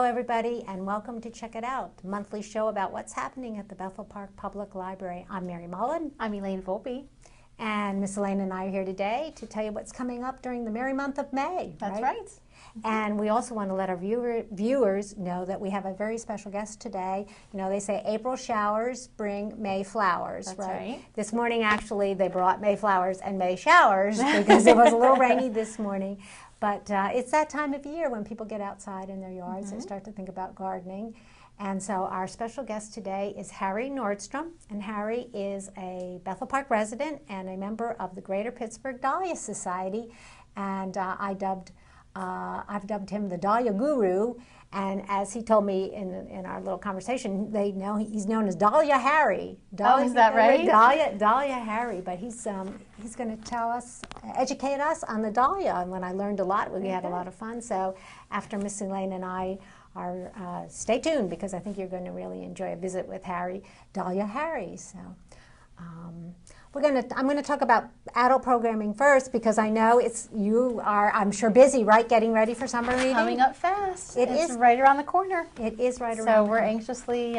everybody, and welcome to Check It Out, the monthly show about what's happening at the Bethel Park Public Library. I'm Mary Mullen. I'm Elaine Volpe. And Miss Elaine and I are here today to tell you what's coming up during the merry month of May. That's right. And we also want to let our viewers know that we have a very special guest today. You know, they say April showers bring May flowers, That's right. This morning, actually, they brought May flowers and May showers because it was a little rainy this morning. But it's that time of year when people get outside in their yards and start to think about gardening. And so our special guest today is Harry Nordstrom, and Harry is a Bethel Park resident and a member of the Greater Pittsburgh Dahlia Society. And I've dubbed him the Dahlia Guru. And as he told me in our little conversation, he's known as Dahlia Harry. Is that right? Dahlia Harry. But he's going to educate us on the dahlia. And when I learned a lot, we had a lot of fun. So after Miss Elaine and I stay tuned, because I think you're going to really enjoy a visit with Dahlia Harry. So I'm going to talk about adult programming first, because I know you are, I'm sure, busy, right, getting ready for summer reading? Coming up fast. It's right around the corner. It is right around. So we're anxiously,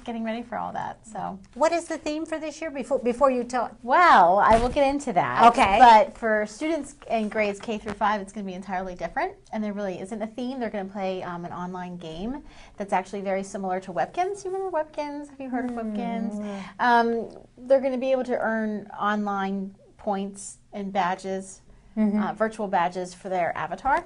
getting ready for all that. So what is the theme for this year? Before you tell. Well, I will get into that. Okay. But for students in grades K through 5, it's going to be entirely different, and there really isn't a theme. They're going to play an online game that's actually very similar to Webkinz. You remember Webkinz? Have you heard of Webkinz? They're going to be able to earn online points and badges, virtual badges for their avatar.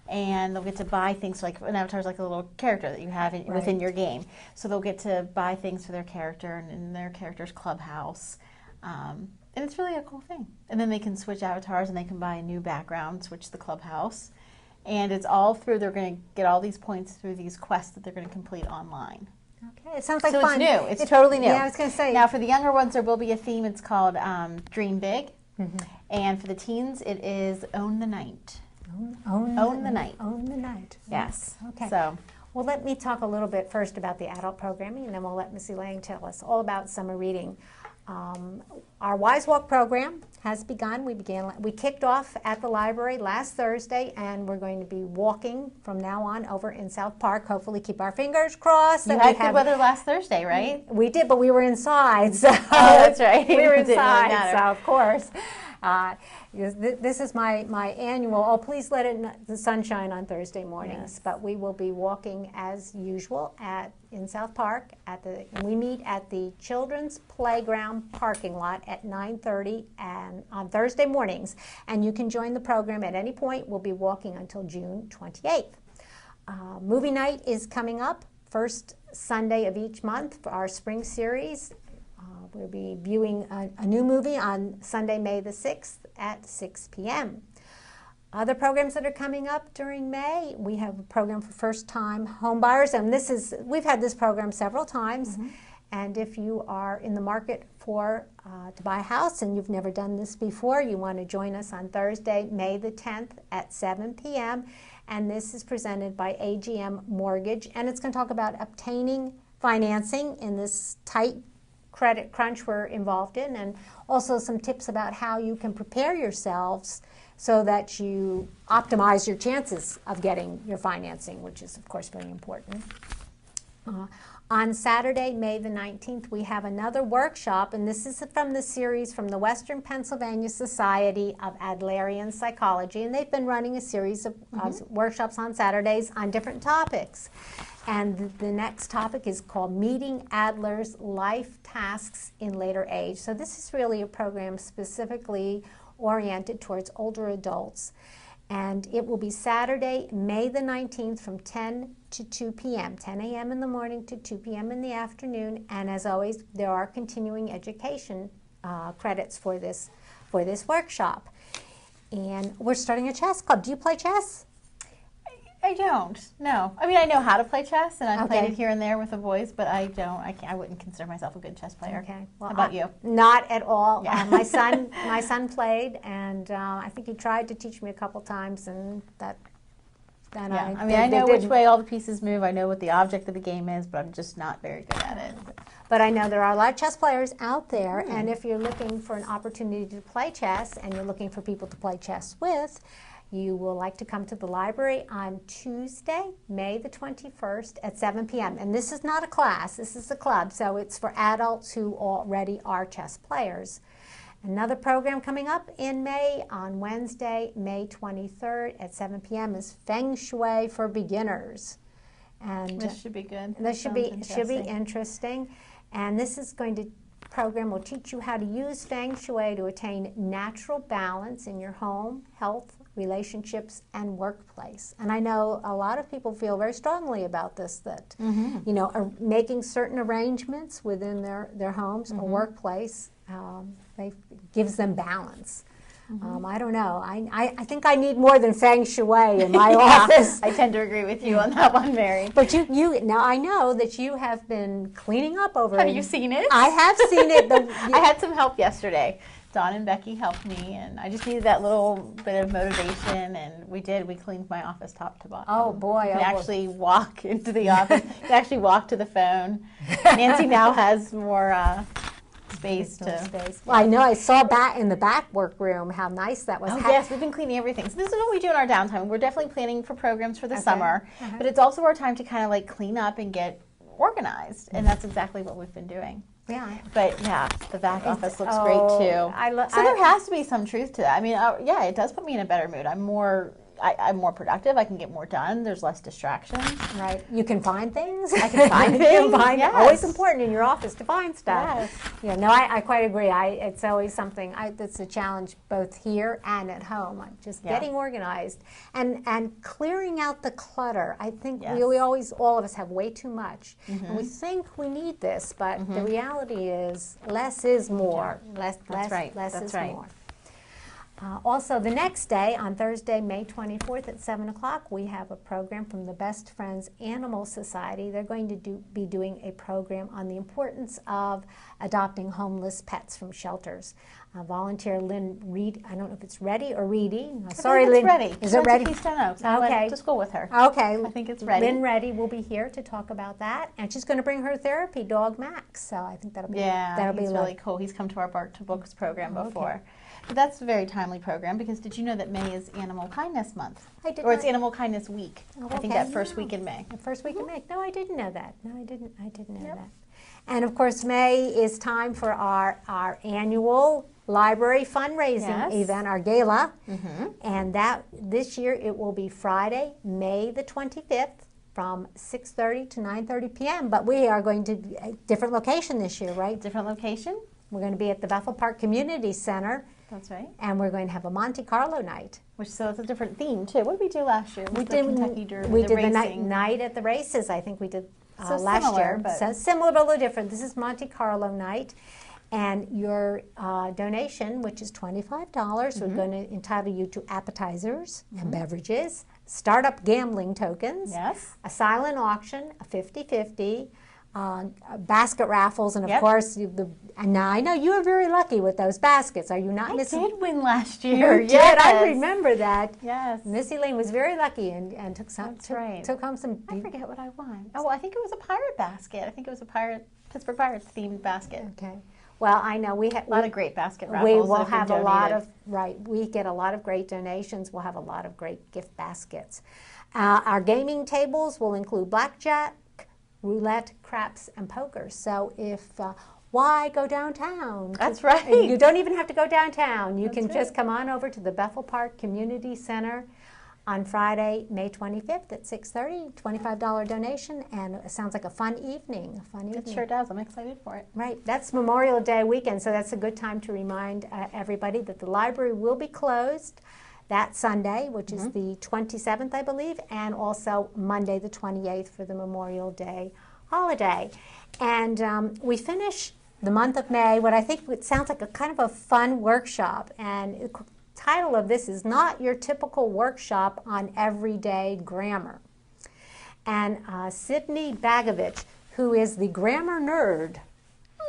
And they'll get to buy things, like an avatar is like a little character that you have within your game. So they'll get to buy things for their character and in their character's clubhouse. And it's really a cool thing. And then they can switch avatars and they can buy a new background, switch the clubhouse. And it's all through, they're going to get all these points through these quests that they're going to complete online. Okay, it sounds like so fun. It's new. It's totally new. Yeah, I was going to say. Now, for the younger ones, there will be a theme. It's called Dream Big. And for the teens, it is Own the Night. Own the Night. Own the Night. Yes. Okay. So, well, let me talk a little bit first about the adult programming, and then we'll let Miss Elaine tell us all about summer reading. Our Wise Walk program has begun. We kicked off at the library last Thursday, and we're going to be walking from now on over in South Park. Hopefully, keep our fingers crossed. You had good weather last Thursday, right? We did, but we were inside. So that's right. We were inside, so of course. This is my annual, please let the sun shine on Thursday mornings. Yes. But we will be walking as usual in South Park. We meet at the Children's Playground parking lot at 9:30 and on Thursday mornings. And you can join the program at any point. We'll be walking until June 28th. Movie night is coming up, first Sunday of each month for our spring series. We'll be viewing a new movie on Sunday, May the 6th at 6 p.m. Other programs that are coming up during May, we have a program for first-time homebuyers, and we've had this program several times. And if you are in the market to buy a house and you've never done this before, you want to join us on Thursday, May the 10th at 7 p.m. And this is presented by AGM Mortgage, and it's going to talk about obtaining financing in this tight credit crunch we're involved in, and also some tips about how you can prepare yourselves so that you optimize your chances of getting your financing, which is, of course, very important. On Saturday, May the 19th, we have another workshop, and this is from the series from the Western Pennsylvania Society of Adlerian Psychology, and they've been running a series of workshops on Saturdays on different topics. And the next topic is called Meeting Adler's Life Tasks in Later Age. So this is really a program specifically oriented towards older adults. And it will be Saturday, May the 19th from 10 to 2 p.m., 10 a.m. in the morning to 2 p.m. in the afternoon. And as always, there are continuing education credits for this workshop. And we're starting a chess club. Do you play chess? I don't. No. I mean, I know how to play chess, and I've played it here and there with the boys, but I don't. I wouldn't consider myself a good chess player. Okay. Well, how about you? Not at all. Yeah. My son played, and I think he tried to teach me a couple times, and I know which way all the pieces move. I know what the object of the game is, but I'm just not very good at it. But I know there are a lot of chess players out there, and if you're looking for an opportunity to play chess and you're looking for people to play chess with, you will like to come to the library on Tuesday, May the 21st at 7 p.m. And this is not a class, this is a club, so it's for adults who already are chess players. Another program coming up in May on Wednesday, May 23rd at 7 p.m. is Feng Shui for Beginners. And this should be good. This should be interesting. And this is going to program will teach you how to use Feng Shui to attain natural balance in your home, health, relationships, and workplace. And I know a lot of people feel very strongly about this, that you know, are making certain arrangements within their homes or workplace gives them balance. I don't know. I think I need more than Feng Shui in my office. I tend to agree with you on that one, Mary. But you now I know that you have been cleaning up over. Have you seen it? I have seen it. I had some help yesterday. Don and Becky helped me, and I just needed that little bit of motivation, and we did. We cleaned my office top to bottom. Oh boy! You can actually walk into the office. You can actually walk to the phone. Nancy now has more space to. Well, I know. I saw back in the back workroom how nice that was. Oh yes, we've been cleaning everything. So this is what we do in our downtime. We're definitely planning for programs for the summer, but it's also our time to kind of like clean up and get organized, and that's exactly what we've been doing. Yeah. But yeah, the back office looks great too. So there has to be some truth to that. I mean, yeah, it does put me in a better mood. I'm more productive. I can get more done. There's less distractions. Right. You can find things. I can find things. Yes. Always important in your office to find stuff. Yes. Yeah. No, I quite agree. It's always something that's a challenge both here and at home. Just getting organized and clearing out the clutter. I think we always, all of us, have way too much, and we think we need this, but the reality is less is more. Less is more. Also, the next day, on Thursday, May 24th at 7 o'clock, we have a program from the Best Friends Animal Society. They're going to be doing a program on the importance of adopting homeless pets from shelters. Volunteer Lynn Reed, I don't know if it's Reddy or Reedy. Sorry, Lynn. Ready. Is it Ready? I went to school with her. Okay. I think it's Reddy. Lynn Reddy will be here to talk about that, and she's going to bring her therapy dog Max. So I think that'll be he's really cool. He's come to our Bark to Books program before. Okay. But that's a very timely program, because did you know that May is Animal Kindness Month? I did. Or it's Animal Kindness Week. Oh, I think that first week in May. The first week in May. No, I didn't know that. No, I didn't know that. And of course, May is time for our annual library fundraising event, our gala. And this year it will be Friday, May the 25th from 6:30 to 9:30 p.m. But we are going to a different location this year, right? Different location? We're going to be at the Bethel Park Community Center. That's right. And we're going to have a Monte Carlo night. So it's a different theme too. What did we do last year? We did Kentucky Derby. We did the night at the races. I think we did last year. So similar but a little different. This is Monte Carlo night. And your donation, which is $25, we're going to entitle you to appetizers and beverages, startup gambling tokens, a silent auction, a 50-50, basket raffles, and of course, and now I know you were very lucky with those baskets. Are you not, Missy? I did win last year. You did. I remember that. Yes. Missy Lane was very lucky and took some. Took home some. I forget what I won. Oh, I think it was a pirate basket. I think it was a Pittsburgh Pirates themed basket. Okay. Well, I know we have a lot of great basket raffles. We will have a lot of we get a lot of great donations. We'll have a lot of great gift baskets. Our gaming tables will include blackjack, roulette, craps, and poker. So why go downtown? That's right. You don't even have to go downtown. You can just come on over to the Bethel Park Community Center on Friday, May 25th at 6:30, $25 donation, and it sounds like a fun evening. It sure does. I'm excited for it. Right. That's Memorial Day weekend, so that's a good time to remind everybody that the library will be closed that Sunday, which is the 27th, I believe, and also Monday the 28th for the Memorial Day holiday. And we finish the month of May, what I think it sounds like a kind of a fun workshop, and title of this is Not Your Typical Workshop on Everyday Grammar. And Sydney Bagovich, who is the grammar nerd.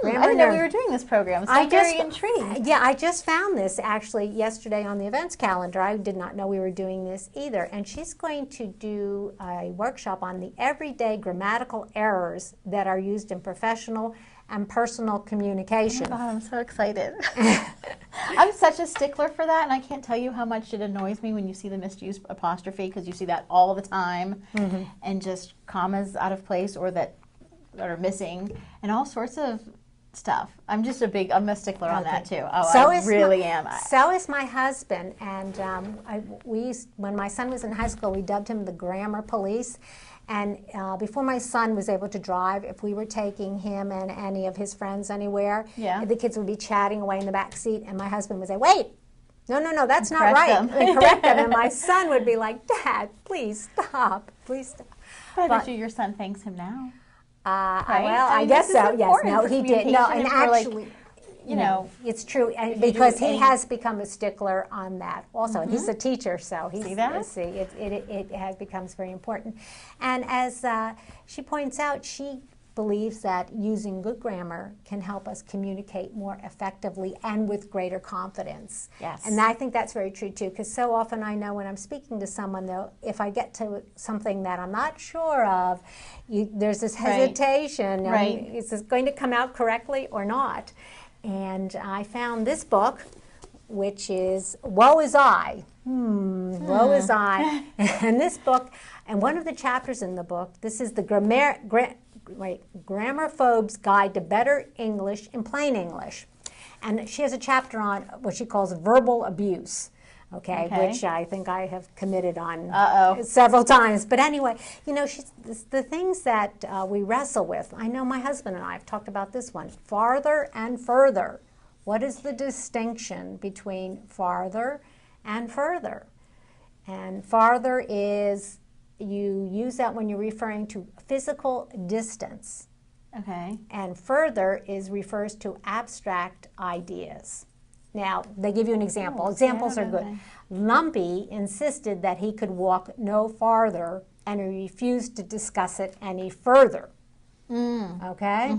I didn't know we were doing this program, so I'm very intrigued. Yeah, I just found this actually yesterday on the events calendar. I did not know we were doing this either. And she's going to do a workshop on the everyday grammatical errors that are used in professional and personal communication. Oh my God, I'm so excited. I'm such a stickler for that, and I can't tell you how much it annoys me when you see the misused apostrophe, because you see that all the time, and just commas out of place or that are missing, and all sorts of stuff. I'm a stickler on that too. Oh, So I really am. So is my husband, and when my son was in high school, we dubbed him the grammar police. And before my son was able to drive, if we were taking him and any of his friends anywhere, the kids would be chatting away in the back seat, and my husband would say, "Wait, no, that's not right." And correct them, and my son would be like, "Dad, please stop, please stop." But I bet you your son thanks him now. Right? Well, I guess so. Yes, no, he did. No, and actually, it's true, and because he has become a stickler on that also. And he's a teacher, so he's it has becomes very important. And as she points out, she believes that using good grammar can help us communicate more effectively and with greater confidence. Yes. And I think that's very true too, because so often I know when I'm speaking to someone, though, if I get to something that I'm not sure of, there's this hesitation. Right. Is this going to come out correctly or not? And I found this book, which is Woe Is I. Woe Is I. And this book, and one of the chapters in the book, this is the Grammarphobe's Guide to Better English in Plain English. And she has a chapter on what she calls verbal abuse, which I think I have committed on several times. But anyway, the things that we wrestle with, I know my husband and I have talked about this one, farther and further. What is the distinction between farther and further? And farther is, you use that when you're referring to physical distance. Okay. And further refers to abstract ideas. Now, they give you an example. Examples are good. Lumpy insisted that he could walk no farther, and he refused to discuss it any further. Okay?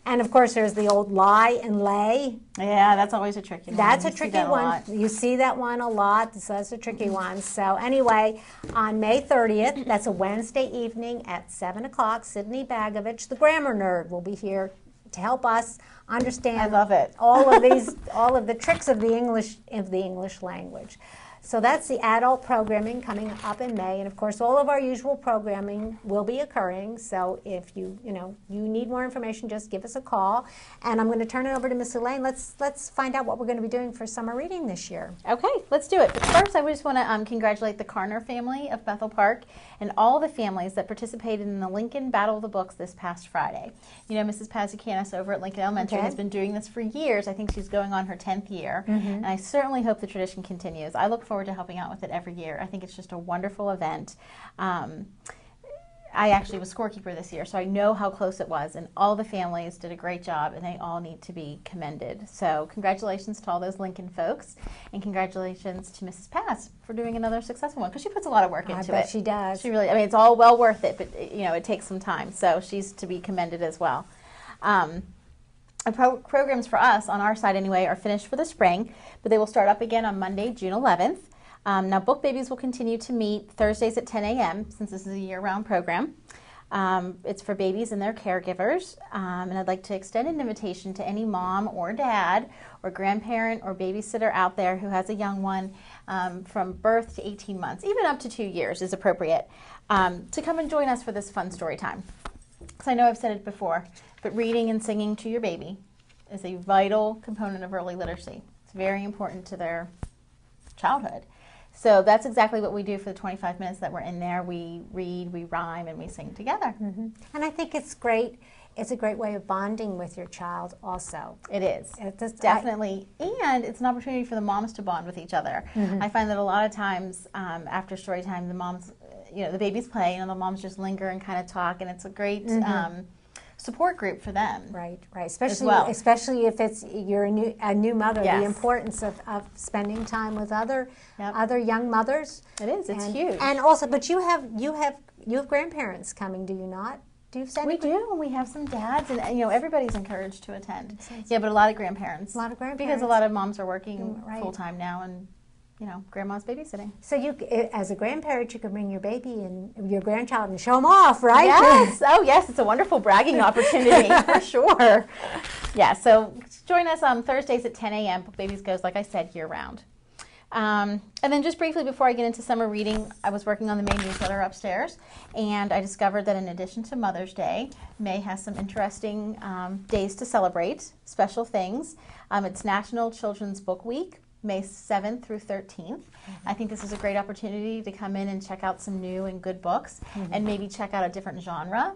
And of course, there's the old lie and lay. Yeah, that's always a tricky one. That's a tricky one. You see that one a lot, so that's a tricky one. So anyway, on May 30th, that's a Wednesday evening at 7 o'clock, Sydney Bagovich, the grammar nerd, will be here to help us understand I love it. all of the tricks of the English language. So that's the adult programming coming up in May, and of course all of our usual programming will be occurring. So if you need more information, just give us a call. And I'm going to turn it over to Miss Elaine. Let's find out what we're going to be doing for summer reading this year. Okay, let's do it. But first, I just want to congratulate the Carner family of Bethel Park and all the families that participated in the Lincoln Battle of the Books this past Friday. Mrs. Pazikanis over at Lincoln Elementary has been doing this for years. I think she's going on her 10th year, and I certainly hope the tradition continues. I look forward to helping out with it every year. I think it's just a wonderful event. I actually was scorekeeper this year, so I know how close it was, and all the families did a great job, and they all need to be commended. So congratulations to all those Lincoln folks, and congratulations to Mrs. Paz for doing another successful one, because she puts a lot of work into it. I bet she does. She really, it's all well worth it, but it takes some time, so she's to be commended as well. Programs for us, on our side anyway, are finished for the spring, but they will start up again on Monday, June 11th. Now, Book Babies will continue to meet Thursdays at 10 a.m. since this is a year-round program. It's for babies and their caregivers, and I'd like to extend an invitation to any mom or dad or grandparent or babysitter out there who has a young one from birth to 18 months, even up to 2 years is appropriate, to come and join us for this fun story time. Because I know I've said it before, but reading and singing to your baby is a vital component of early literacy. It's very important to their childhood. So that's exactly what we do for the 25 minutes that we're in there. We read, we rhyme, and we sing together. And I think it's great. It's a great way of bonding with your child also. It is. Definitely. And it's an opportunity for the moms to bond with each other. I find that a lot of times after story time, the moms, the babies play, and the moms just linger and kind of talk, and it's a great support group for them. Right. Especially if you're a new mother. Yes. The importance of spending time with other young mothers. It is. It's huge. And also, but you have grandparents coming, do you not? Do you send? We do. And we have some dads, and everybody's encouraged to attend. Yeah, but a lot of grandparents. A lot of grandparents. Because a lot of moms are working full time now, and grandma's babysitting. So as a grandparent, you can bring your baby and your grandchild and show them off, right? Yes. Oh, yes. It's a wonderful bragging opportunity for sure. Yeah. So join us on Thursdays at 10 a.m. Book Babies goes, like I said, year round. And then just briefly before I get into summer reading, I was working on the May newsletter upstairs, and I discovered that in addition to Mother's Day, May has some interesting days to celebrate, special things. It's National Children's Book Week, May 7th through 13th. I think this is a great opportunity to come in and check out some new and good books, and maybe check out a different genre.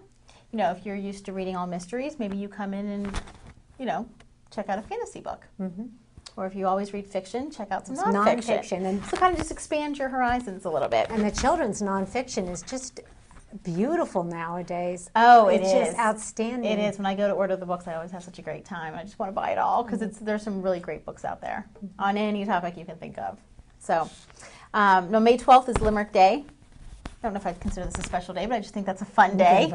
If you're used to reading all mysteries, maybe you come in and, check out a fantasy book. Or if you always read fiction, check out some nonfiction. And so kind of just expand your horizons a little bit. And the children's nonfiction is just beautiful nowadays. Oh, it's just outstanding. It is. When I go to order the books, I always have such a great time. I just want to buy it all because there's some really great books out there on any topic you can think of. So, May 12th is Limerick Day. I don't know if I'd consider this a special day, but I just think that's a fun day.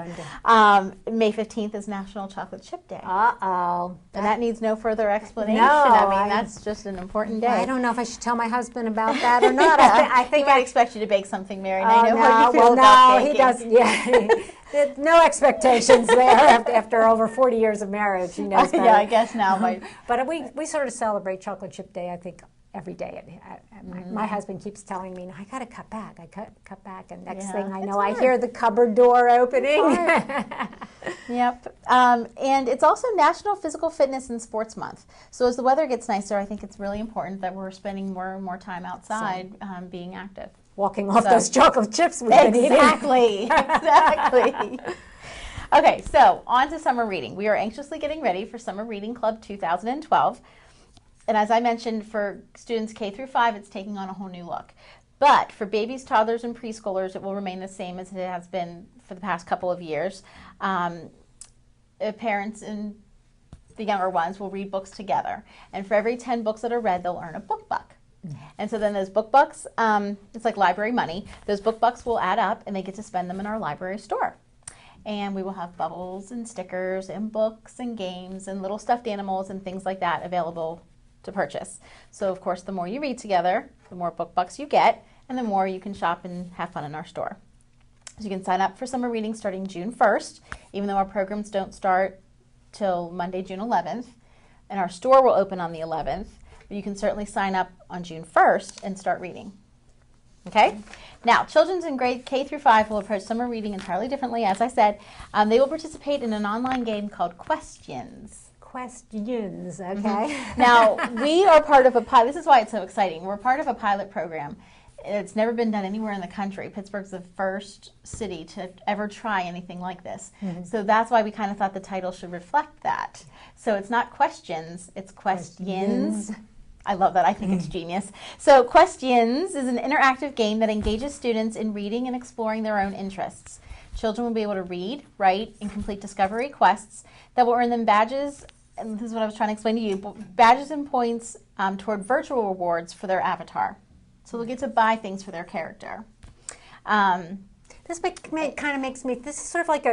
May 15th is National Chocolate Chip Day. Uh-oh. And that needs no further explanation. No, That's just an important day. I don't know if I should tell my husband about that or not. I think he might expect you to bake something, Mary. Oh, I know how you feel about baking. He doesn't. Yeah, no expectations there after over 40 years of marriage. He knows better. Yeah, I guess now. But we sort of celebrate Chocolate Chip Day, I think, every day. My husband keeps telling me, I got to cut back. I cut back. And next thing I know, I hear the cupboard door opening. Yep. And it's also National Physical Fitness and Sports Month. So as the weather gets nicer, I think it's really important that we're spending more and more time outside being active. Walking off those chocolate chips we've been eating. Exactly. Okay, so on to summer reading. We are anxiously getting ready for Summer Reading Club 2012. And as I mentioned, for students K through 5, it's taking on a whole new look. But for babies, toddlers, and preschoolers, it will remain the same as it has been for the past couple of years. Parents and the younger ones will read books together. And for every 10 books that are read, they'll earn a book buck. And so then those book bucks, it's like library money. Those book bucks will add up, and they get to spend them in our library store. And we will have bubbles and stickers and books and games and little stuffed animals and things like that available to purchase. So of course, the more you read together, the more book bucks you get, and the more you can shop and have fun in our store. So you can sign up for summer reading starting June 1st, even though our programs don't start till Monday, June 11th, and our store will open on the 11th, but you can certainly sign up on June 1st and start reading. Okay? Now, children in grade K through 5 will approach summer reading entirely differently. As I said, they will participate in an online game called Questions. Questions, okay. Now, we are part of a pilot. This is why it's so exciting. We're part of a pilot program. It's never been done anywhere in the country. Pittsburgh's the first city to ever try anything like this. So that's why we kind of thought the title should reflect that. So it's not questions, it's questions. I love that. I think it's genius. So Questions is an interactive game that engages students in reading and exploring their own interests. Children will be able to read, write, and complete discovery quests that will earn them badges, and this is what I was trying to explain to you, badges and points toward virtual rewards for their avatar. So they'll get to buy things for their character. This kind of makes me, this is sort of like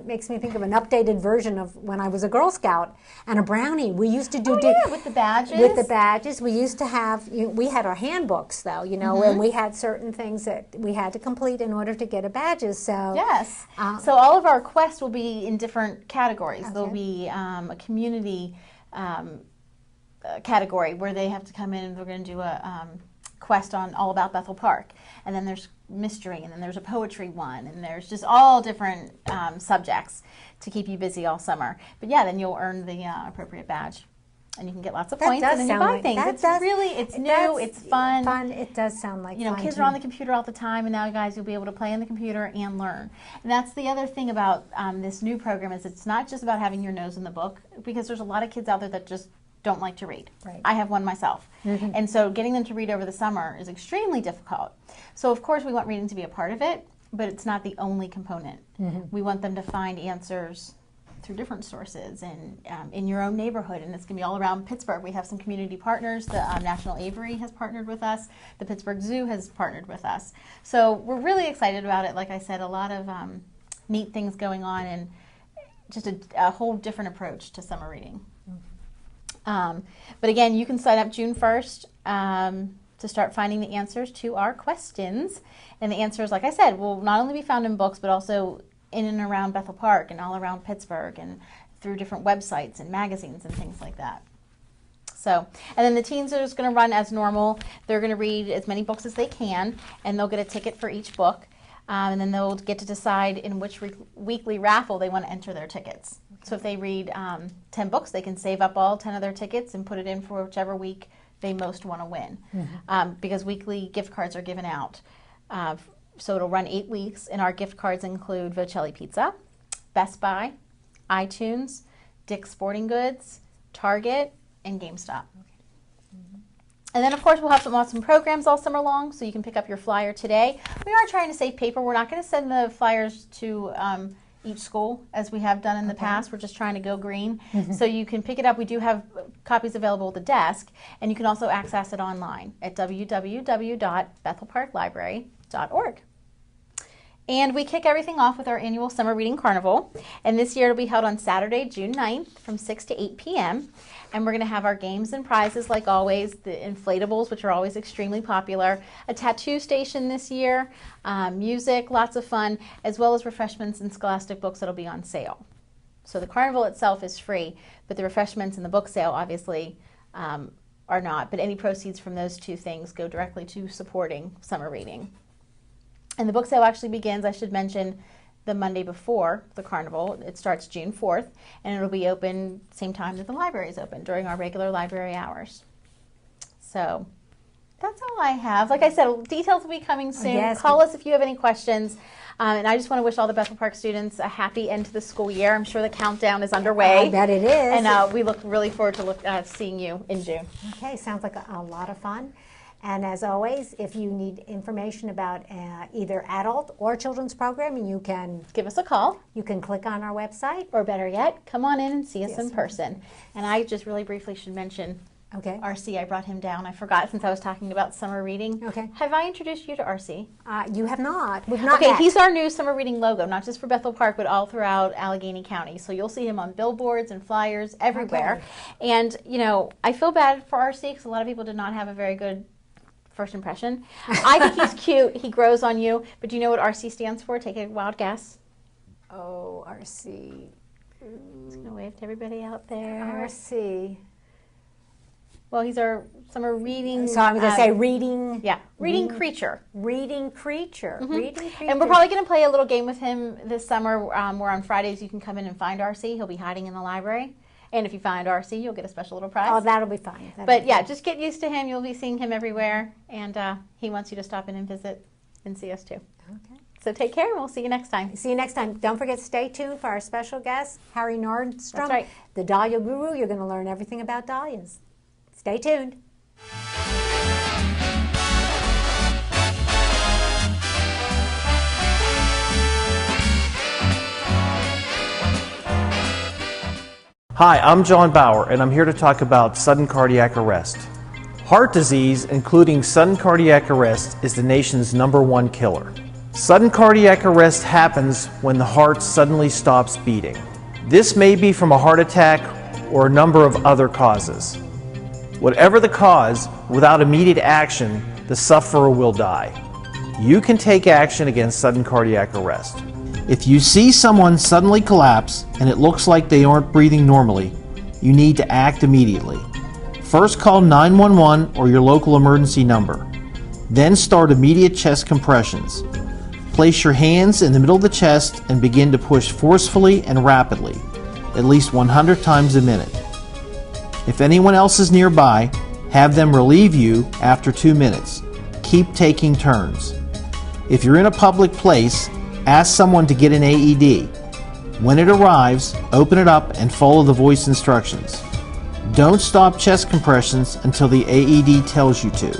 makes me think of an updated version of when I was a Girl Scout and a brownie. We used to do with the badges. With the badges, we used to have, we had our handbooks though, and we had certain things that we had to complete in order to get a badges. So yes, so all of our quests will be in different categories. Okay. There'll be a community category where they have to come in and we're going to do a quest on all about Bethel Park, and then there's mystery, and then there's a poetry one, and there's just all different subjects to keep you busy all summer. But yeah, then you'll earn the appropriate badge, and you can get lots of points, and then you buy things. It's new, it's fun. It does sound like fun. Kids are on the computer all the time, and now guys, you'll be able to play on the computer and learn. And that's the other thing about this new program is it's not just about having your nose in the book, because there's a lot of kids out there that just don't like to read. Right. I have one myself. And so getting them to read over the summer is extremely difficult. So of course we want reading to be a part of it, but it's not the only component. We want them to find answers through different sources and in your own neighborhood, and it's going to be all around Pittsburgh. We have some community partners. The National Aviary has partnered with us. The Pittsburgh Zoo has partnered with us. So we're really excited about it. Like I said, a lot of neat things going on, and just a whole different approach to summer reading. But again, you can sign up June 1st to start finding the answers to our questions. And the answers, like I said, will not only be found in books, but also in and around Bethel Park and all around Pittsburgh and through different websites and magazines and things like that. So, and then the teens are just going to run as normal. They're going to read as many books as they can, and they'll get a ticket for each book. And then they'll get to decide in which weekly raffle they want to enter their tickets. So if they read 10 books, they can save up all 10 of their tickets and put it in for whichever week they most want to win. Because weekly gift cards are given out. So it'll run 8 weeks, and our gift cards include Vocelli Pizza, Best Buy, iTunes, Dick's Sporting Goods, Target, and GameStop. And then, of course, we'll have some awesome programs all summer long, so you can pick up your flyer today. We are trying to save paper. We're not going to send the flyers to each school as we have done in the past. We're just trying to go green. So you can pick it up. We do have copies available at the desk, and you can also access it online at www.bethelparklibrary.org. And we kick everything off with our annual Summer Reading Carnival. And this year it'll be held on Saturday, June 9th from 6 to 8 p.m. And we're going to have our games and prizes like always, the inflatables, which are always extremely popular, a tattoo station this year, music, lots of fun, as well as refreshments and scholastic books that'll be on sale. So the carnival itself is free, but the refreshments and the book sale obviously are not. But any proceeds from those two things go directly to supporting summer reading. And the book sale actually begins, I should mention, the Monday before the carnival. It starts June 4th, and it'll be open same time that the library is open, during our regular library hours. So that's all I have. Like I said, details will be coming soon. Yes. Call us if you have any questions. And I just want to wish all the Bethel Park students a happy end to the school year. I'm sure the countdown is underway. I bet it is. And we look really forward to seeing you in June. Okay, sounds like a lot of fun. And as always, if you need information about either adult or children's programming, you can Give us a call. You can click on our website. Or better yet, come on in and see us in person. And I just really briefly should mention RC. I brought him down. I forgot since I was talking about summer reading. Okay. Have I introduced you to RC? You have not. We've not Okay, met. he's our new summer reading logo, not just for Bethel Park, but all throughout Allegheny County. So you'll see him on billboards and flyers everywhere. Okay. And, you know, I feel bad for RC because a lot of people did not have a very good first impression. I think he's cute. He grows on you. But do you know what RC stands for? Take a wild guess. Oh, RC. Just going to wave to everybody out there. RC. Well, he's our summer reading. So I'm going to say reading. Yeah, reading creature. Reading creature. Reading creature. And we're probably going to play a little game with him this summer where on Fridays you can come in and find RC. He'll be hiding in the library. And if you find RC, you'll get a special little prize. Oh, that'll be fun. But yeah, just get used to him. You'll be seeing him everywhere. And he wants you to stop in and visit and see us too. Okay. So take care, and we'll see you next time. See you next time. Don't forget to stay tuned for our special guest, Harry Nordstrom. That's right. The Dahlia Guru. You're going to learn everything about dahlias. Stay tuned. Hi, I'm John Bauer, and I'm here to talk about sudden cardiac arrest. Heart disease, including sudden cardiac arrest, is the nation's #1 killer. Sudden cardiac arrest happens when the heart suddenly stops beating. This may be from a heart attack or a number of other causes. Whatever the cause, without immediate action, the sufferer will die. You can take action against sudden cardiac arrest. If you see someone suddenly collapse and it looks like they aren't breathing normally, you need to act immediately. First call 911 or your local emergency number. Then start immediate chest compressions. Place your hands in the middle of the chest and begin to push forcefully and rapidly, at least 100 times a minute. If anyone else is nearby, have them relieve you after 2 minutes. Keep taking turns. If you're in a public place, ask someone to get an AED. When it arrives, open it up and follow the voice instructions. Don't stop chest compressions until the AED tells you to.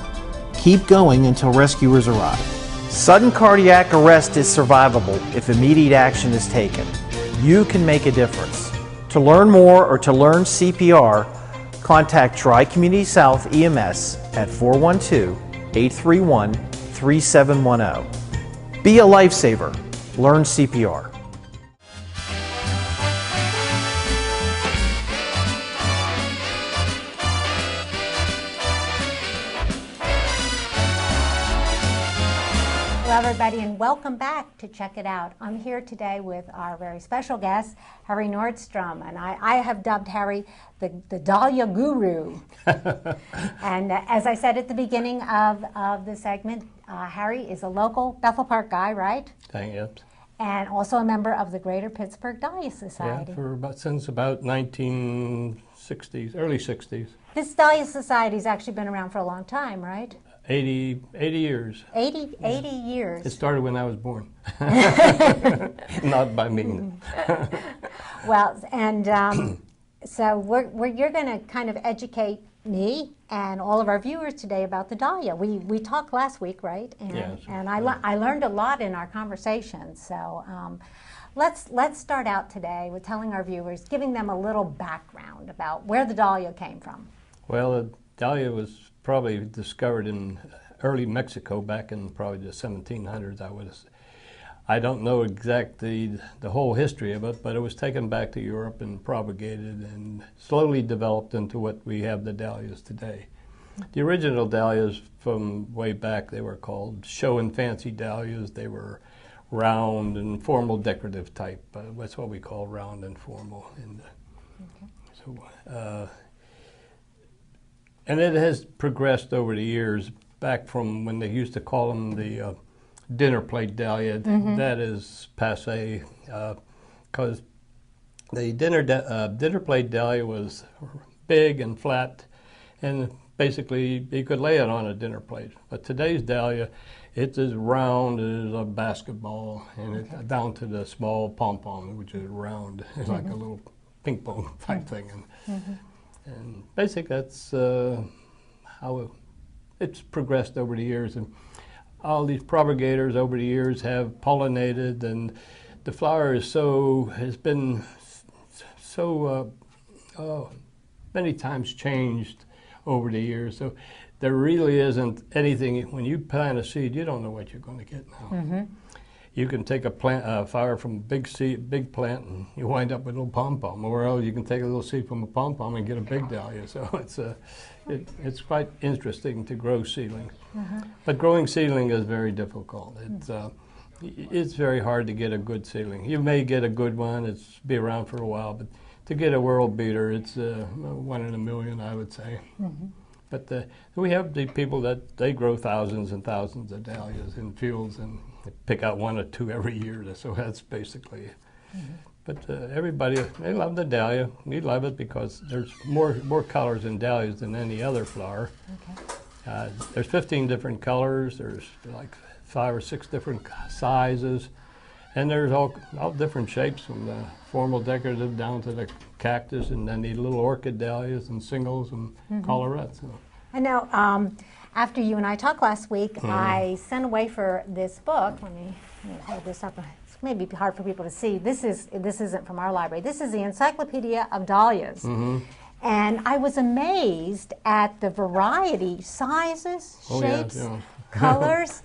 Keep going until rescuers arrive. Sudden cardiac arrest is survivable if immediate action is taken. You can make a difference. To learn more or to learn CPR, contact Tri-Community South EMS at 412-831-3710. Be a lifesaver. Learn CPR. Hello, everybody, and welcome back to Check It Out. I'm here today with our very special guest, Harry Nordstrom, and I have dubbed Harry the Dahlia Guru. And as I said at the beginning of the segment, Harry is a local Bethel Park guy, right? Yep. And also a member of the Greater Pittsburgh Dahlia Society. Yeah, since about 1960s, early 60s. This Dahlia Society's actually been around for a long time, right? 80 years. 80 years. It started when I was born. Not by me. Well, and so you're going to kind of educate me and all of our viewers today about the Dahlia. We talked last week, right? And, yes. And I learned a lot in our conversation. So let's start out today with telling our viewers, giving them a little background about where the Dahlia came from. Well, the Dahlia was probably discovered in early Mexico back in probably the 1700s. I don't know exactly the whole history of it, but it was taken back to Europe and propagated and slowly developed into what we have the dahlias today. The original dahlias from way back, they were called show and fancy dahlias. They were round and formal decorative type. That's what we call round and formal. And, and it has progressed over the years, back from when they used to call them the dinner plate dahlia. That is passé, because the dinner plate dahlia was big and flat, and basically you could lay it on a dinner plate. But today's dahlia, it's as round as a basketball, and it's down to the small pom-pom, which is round. It's like a little ping pong type thing. And basically that's how it's progressed over the years. And all these propagators over the years have pollinated, and the flower has been so many times changed over the years. So there really isn't anything. When you plant a seed, you don't know what you're going to get now. You can take a flower from a big plant, and you wind up with a little pom-pom, or else you can take a little seed from a pom-pom and get a big dahlia. So it's quite interesting to grow seedlings. But growing seedling is very difficult. It's very hard to get a good seedling. You may get a good one, it's be around for a while, but to get a world beater, it's 1 in a million, I would say. But we have the people that they grow thousands and thousands of dahlias in fields and pick out 1 or 2 every year. So that's basically. But everybody, they love the dahlia. We love it because there's more colors in dahlias than any other flower. There's 15 different colors. There's like 5 or 6 different sizes, and there's all different shapes, from the formal decorative down to the cactus, and then the little orchid dahlias and singles and collarettes. So. I know. After you and I talked last week, I sent away for this book. Let me hold this up. It's maybe hard for people to see. This isn't from our library. This is the Encyclopedia of Dahlias. And I was amazed at the variety, sizes, shapes, colors.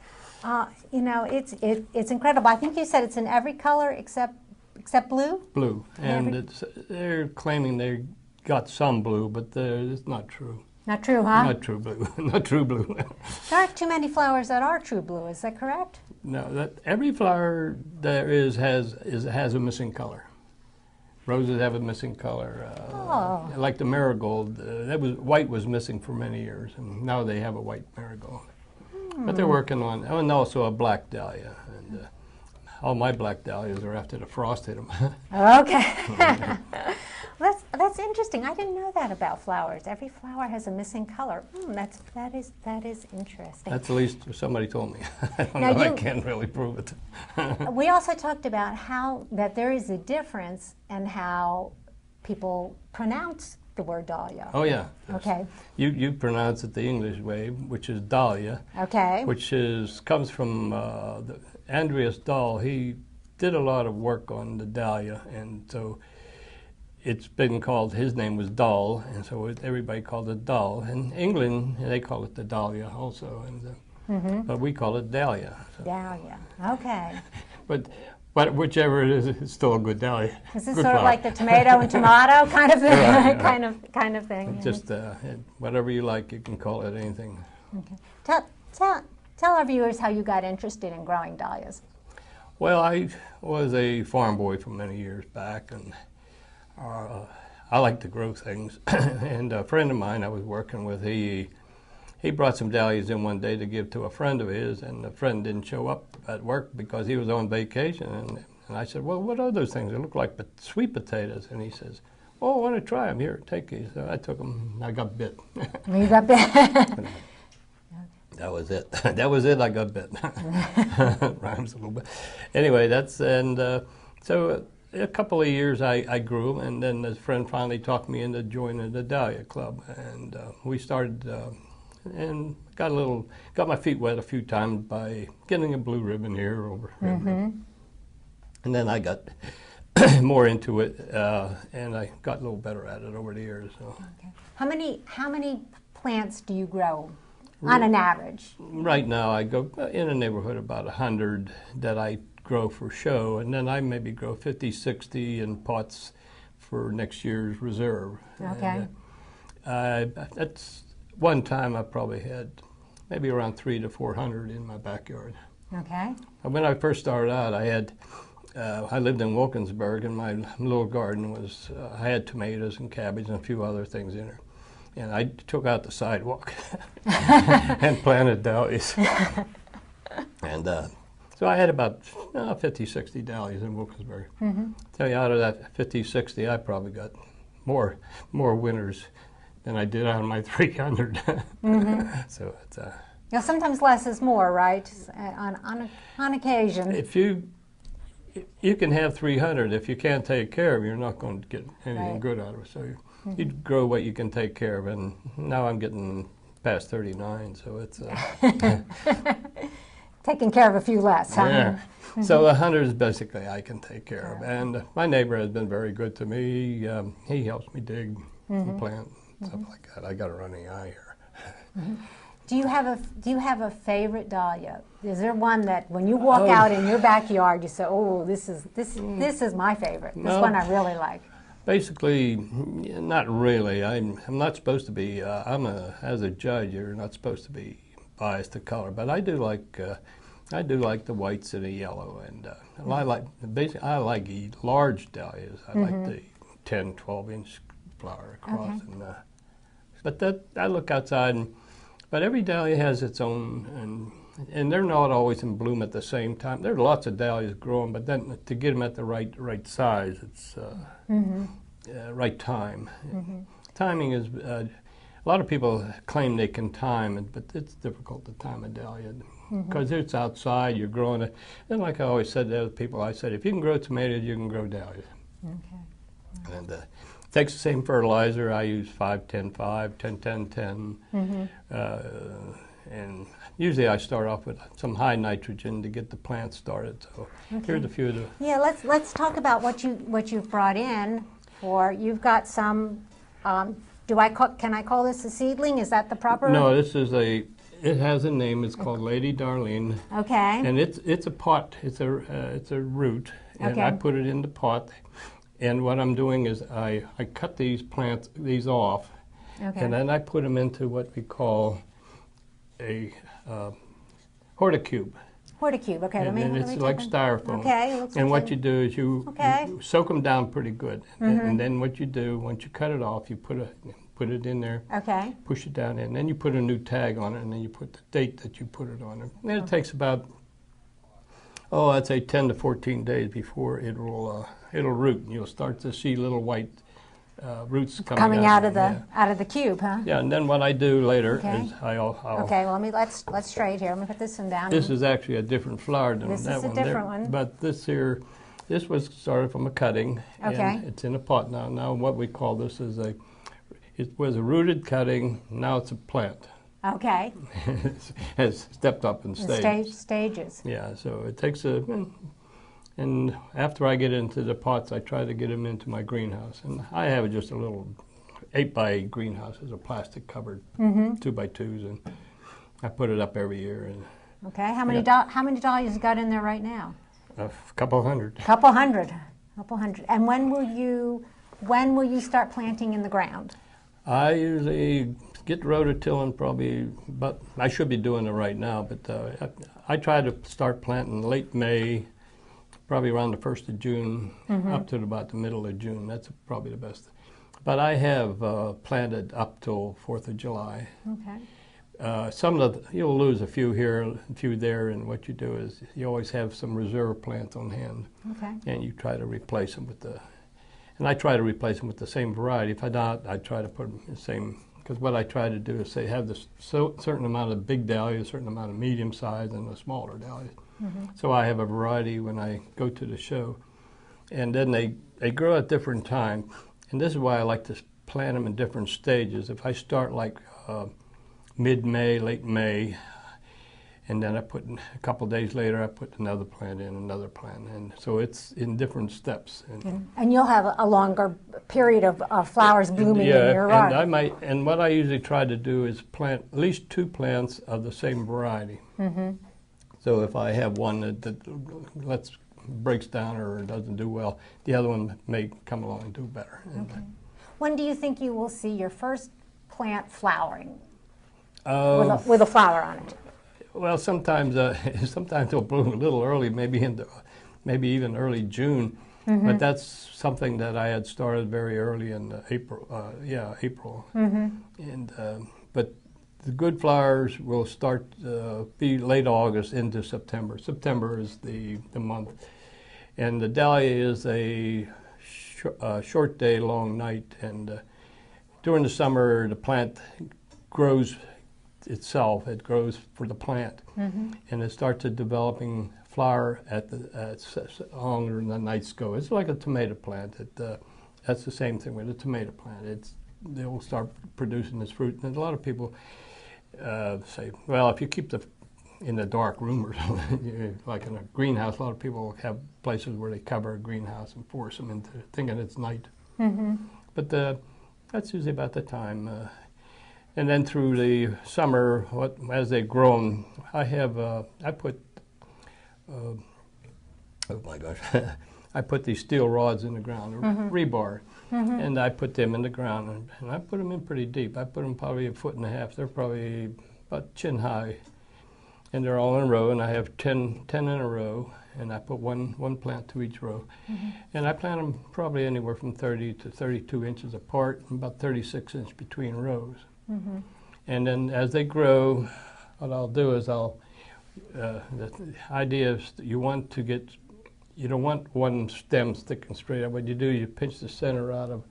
You know, it's incredible. I think you said it's in every color except blue? Blue. And they're claiming they got some blue, but it's not true. Not true, huh? Not true blue. Not true blue. There aren't too many flowers that are true blue. Is that correct? No. Every flower there has a missing color. Roses have a missing color. Like the marigold, white was missing for many years, and now they have a white marigold. But they're working on, and also a black dahlia. And all my black dahlias are after the frost hit them. Okay. That's interesting. I didn't know that about flowers. Every flower has a missing color. That is interesting. That's at least somebody told me. I don't know. I can't really prove it. We also talked about that there is a difference in how people pronounce the word dahlia. Oh yeah. Okay. You pronounce it the English way, which is dahlia. Okay. Which comes from Andreas Dahl. He did a lot of work on the dahlia, and so it's been called, his name was Dahl, and so everybody called it Dahl. In England, they call it the dahlia also, and but we call it dahlia. So. Dahlia. Okay. But whichever it is, it's still a good dahlia. Is this sort of like the tomato and tomato kind of thing? Right, kind of thing. Just whatever you like, you can call it anything. Okay. Tell Tell our viewers how you got interested in growing dahlias. Well, I was a farm boy for many years back, and I like to grow things. And a friend of mine I was working with, he brought some dahlias in one day to give to a friend of his, and the friend didn't show up at work because he was on vacation. And I said, well, what are those things? They look like sweet potatoes. And he says, oh, I want to try them. Here, take these. So I took them. I got bit. You got bit. That was it. That was it. I got bit. Rhymes a little bit. Anyway, so a couple of years I grew them, and then this friend finally talked me into joining the Dahlia Club, and we started and got my feet wet a few times by getting a blue ribbon here over. And then I got more into it, and I got a little better at it over the years. So. Okay. How many plants do you grow on an average? Right now, I go in a neighborhood about 100 that I grow for show, and then I maybe grow 50, 60 in pots for next year's reserve. Okay. And, that's one time I probably had maybe around 300 to 400 in my backyard. Okay. When I first started out, I lived in Wilkinsburg, and my little garden was, I had tomatoes and cabbage and a few other things in it. And I took out the sidewalk and planted dahlias. And so I had about 50, 60 dahlias in Wilkinsburg. Tell you, out of that 50, 60, I probably got more winners than I did out of my 300. So it's Yeah, sometimes less is more, right? On occasion. if you can have 300. If you can't take care of it, you're not going to get anything good out of it. So you grow what you can take care of, and now I'm getting past 39, so it's Taking care of a few less, huh? yeah. So 100 is basically I can take care of, and my neighbor has been very good to me. He helps me dig and plant stuff like that. I got a running eye here. Do you have a favorite dahlia? Is there one that when you walk out in your backyard you say, "Oh, this is my favorite. This one I really like." Basically, not really. I'm not supposed to be. As a judge, you're not supposed to be biased to color, but I do like the whites and the yellow, and I like large dahlias. I like the 10, 12-inch flower across, but I look outside, but every dahlia has its own, and they're not always in bloom at the same time. There are lots of dahlias growing, but then to get them at the right size, it's right time. Timing is. A lot of people claim they can time it, but it's difficult to time a dahlia because it's outside. You're growing it, and like I always said to other people, I said if you can grow tomatoes, you can grow dahlias. Okay. And it takes the same fertilizer. I use 5-10-5, 10-10-10. And usually I start off with some high nitrogen to get the plant started. So here's a few of the. Yeah, let's talk about what you've brought in. You've got some. Can I call this a seedling? Is that the proper? No, this is it has a name. It's called Lady Darlene. Okay. And it's a pot. It's a root, and I put it in the pot. And what I'm doing is I cut these off, and then I put them into what we call a horticube. Horticube. Okay. And it's like styrofoam. Okay. It looks and like what you do is you soak them down pretty good, and then what you do once you cut it off, you put it in there. Okay. Push it down in, and then you put a new tag on it, and then you put the date that you put it on. And then it takes about I'd say 10 to 14 days before it'll root, and you'll start to see little white roots coming out of the cube, huh? Yeah, and then what I do later is I'll okay. Well, let's try it here. Let me put this one down. This is actually a different flower than that one. This is a different one. But this was started from a cutting. Okay. And it's in a pot now. Now what we call this is it was a rooted cutting. Now it's a plant. Okay. It has stepped up in stages. Yeah. So it takes and after I get into the pots, I try to get them into my greenhouse. And I have just a little 8x8 greenhouse. It's a plastic covered 2x2s, and I put it up every year. And okay. How many dahlias you got in there right now? a couple hundred. Couple hundred. And when will you start planting in the ground? I usually get rototilling probably, but I should be doing it right now. But I try to start planting late May, probably around the 1st of June, up to about the middle of June. That's probably the best. But I have planted up till 4th of July. Okay. Some of you'll lose a few here, a few there, and what you do is you always have some reserve plants on hand, Okay. and you try to replace them with the. And I try to replace them with the same variety. If I don't, I try to put them in the same. Because what I try to do is say have this certain amount of big dahlias, a certain amount of medium size, and a smaller dahlia. So I have a variety when I go to the show, and then they grow at different times. And this is why I like to plant them in different stages. If I start like mid-May, late May, and then I put a couple days later I put another plant in, another plant, and so it's in different steps. And you'll have a longer period of flowers blooming in your yard. And what I usually try to do is plant at least 2 plants of the same variety. So if I have one that breaks down or doesn't do well, the other one may come along and do better. Okay. When do you think you will see your first plant flowering with a flower on it? Well, sometimes it'll bloom a little early, maybe even early June. But that's something that I had started very early in April. April. And but the good flowers will start be late August into September. September is the month, and the dahlia is a short day, long night. And during the summer, the plant grows itself. It grows for the plant, and it starts developing flower at the longer than the nights go. It's like a tomato plant. That's the same thing with a tomato plant. They will start producing this fruit, and a lot of people say, well, if you keep in the dark room or something, like in a greenhouse, a lot of people have places where they cover a greenhouse and force them into thinking it's night. But that's usually about the time. And then through the summer, as they grow them, I put, oh my gosh, I put these steel rods in the ground, rebar, and I put them in the ground, and I put them in pretty deep. I put them probably 1.5 feet. They're probably about chin high, and they're all in a row, and I have 10 in a row, and I put one plant to each row. And I plant them probably anywhere from 30 to 32 inches apart, and about 36 inches between rows. And then as they grow, what I'll do is the idea is that you don't want one stem sticking straight up. What you do, you pinch the center out of.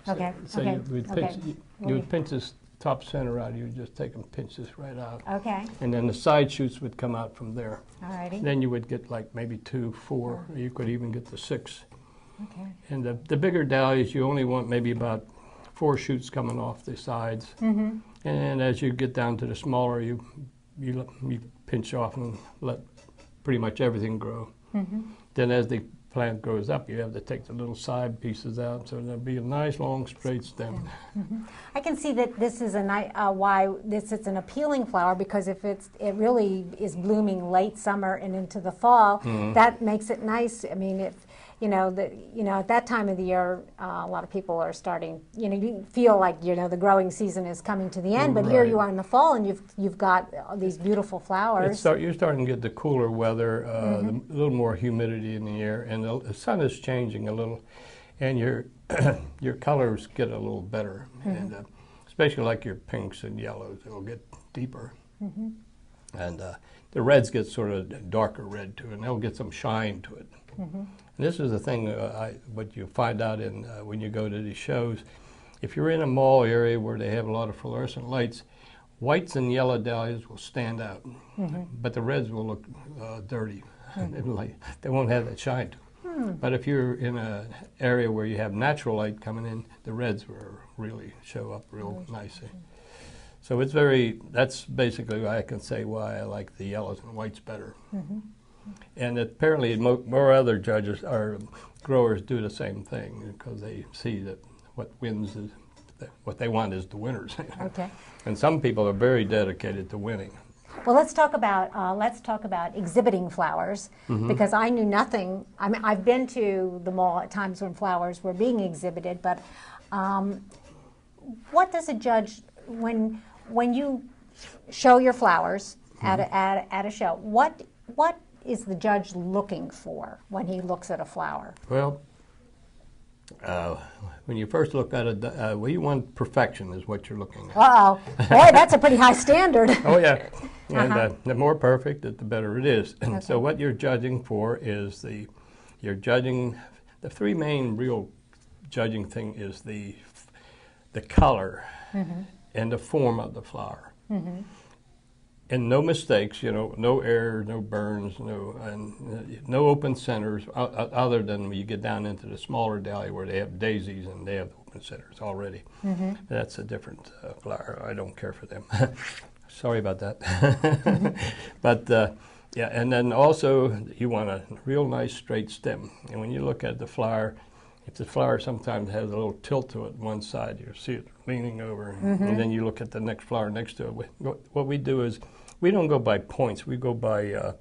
You would pinch this top center out. You would just take and pinch this right out. Okay. And then the side shoots would come out from there. Alrighty. Then you would get like maybe 2, 4. Or you could even get to 6. Okay. And the bigger dahlias, you only want maybe about 4 shoots coming off the sides. And as you get down to the smaller, you pinch off and let pretty much everything grow. Then as the plant grows up, you have to take the little side pieces out, so there'll be a nice long straight stem. I can see that this is why this is an appealing flower, because if it really is blooming late summer and into the fall, that makes it nice. I mean, at that time of the year, a lot of people are starting. You feel like the growing season is coming to the end, but here you are in the fall, and you've got these beautiful flowers. You're starting to get the cooler weather, a little more humidity in the air, and the sun is changing a little, and your your colors get a little better, and especially like your pinks and yellows, it'll get deeper, and the reds get sort of darker red too, and they'll get some shine to it. And this is the thing, what you find out when you go to these shows. If you're in a mall area where they have a lot of fluorescent lights, whites and yellow dahlias will stand out, but the reds will look dirty. They won't have that shine to them. But if you're in an area where you have natural light coming in, the reds will really show up real nicely. So that's basically why I can say why I like the yellows and whites better. And apparently more other judges or growers do the same thing, because they see that what wins is what they want is the winners. Okay. And some people are very dedicated to winning. Well, let's talk about exhibiting flowers, because I knew nothing. I mean, I've been to the mall at times when flowers were being exhibited, but what does a judge when you show your flowers at a show, what is the judge looking for when he looks at a flower? Well, when you first look at it, well, you want perfection is what you're looking at. Uh-oh. Boy, that's a pretty high standard. Oh, yeah. And the more perfect, the better it is. And so what you're judging for is you're judging, the three main real judging thing is the color and the form of the flower. And no mistakes, no error, no burns, no open centers, other than when you get down into the smaller dahlia where they have daisies and they have open centers already. That's a different flower. I don't care for them. Sorry about that. But yeah, and then also you want a real nice straight stem. And when you look at the flower, if the flower sometimes has a little tilt to it one side, you see it leaning over, and then you look at the next flower next to it. What we do is we don't go by points, we go by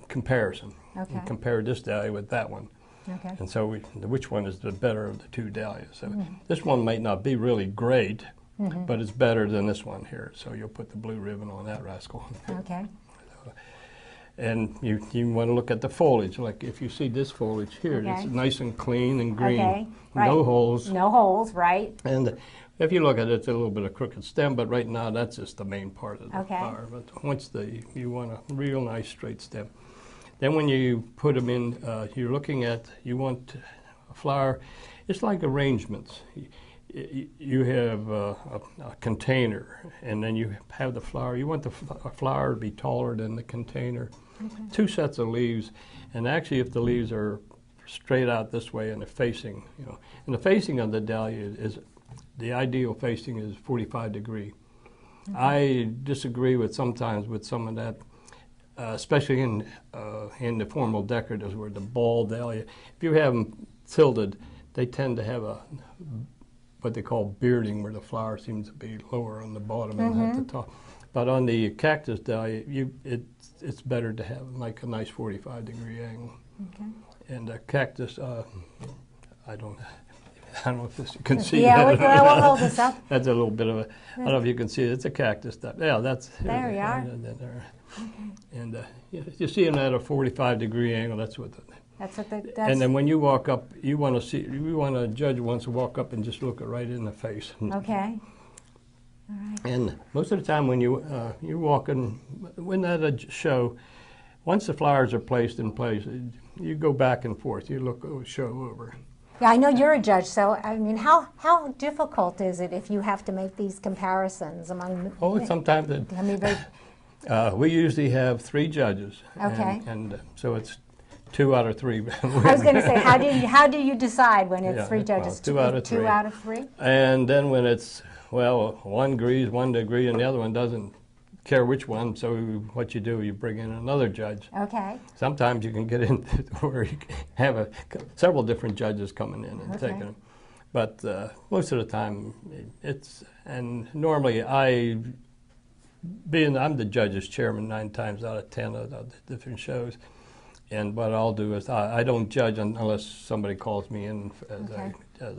comparison. Okay. We compare this dahlia with that one. Okay. And so which one is the better of the two dahlias. So this one might not be really great, but it's better than this one here. So you'll put the blue ribbon on that rascal. Okay. And you want to look at the foliage. Like if you see this foliage here, Okay. it's nice and clean and green. Okay. Right. No holes. No holes, right? And if you look at it, it's a little bit of crooked stem, but right now that's just the main part of the Okay. flower. But once you want a real nice straight stem. Then when you put them in, you want a flower, it's like arrangements. You have a container, and then you have the flower. You want the flower to be taller than the container. Okay. 2 sets of leaves, and actually if the leaves are straight out this way and they're facing, and the facing of the dahlia the ideal facing is 45 degree. Okay. I disagree sometimes with some of that, especially in the formal decoratives where the ball dahlia, if you have them tilted, they tend to have what they call bearding, where the flower seems to be lower on the bottom and at the top. But on the cactus dahlia, it's better to have like a nice 45 degree angle. Okay. And the cactus, I don't know if you can see that. Yeah, we'll hold this up. That's a little bit of I don't know if you can see it. It's a cactus. Yeah, that's... There we are. And you see them at a 45 degree angle, that's what... That's and then when you walk up, you want a judge wants to walk up and just look it right in the face. Okay. All right. And most of the time when you're walking, when at a show, once the flowers are placed in place, you go back and forth. You look the show over. Yeah, I know you're a judge, so I mean, how difficult is it if you have to make these comparisons among? Oh, sometimes we usually have 3 judges. Okay. And so it's 2 out of 3. I was going to say, how do you decide when it's 3 judges? 2 out of 3. 2 out of 3. And then when it's one agrees, one agree, and the other one doesn't care which one. So what you do, you bring in another judge. Okay. Sometimes you can get into where you have several different judges coming in and taking them. But most of the time, and normally I'm the judge's chairman 9 times out of 10 of the different shows. And what I'll do is I don't judge unless somebody calls me in as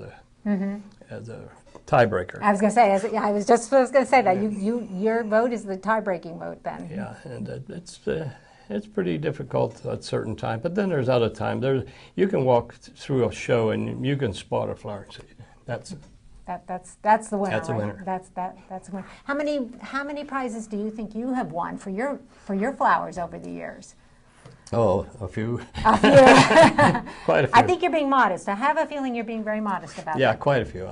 a tiebreaker. I was going to say, I was going to say that your vote is the tie-breaking vote then. Yeah, and it's pretty difficult at certain times. But then there's other times. You can walk through a show and you can spot a flower. That's the winner. That's the winner. That's a winner. That's a winner. How many prizes do you think you have won for your flowers over the years? Oh, a few. A few. Quite a few. I think you're being modest. I have a feeling you're being very modest about that. Yeah, quite a few.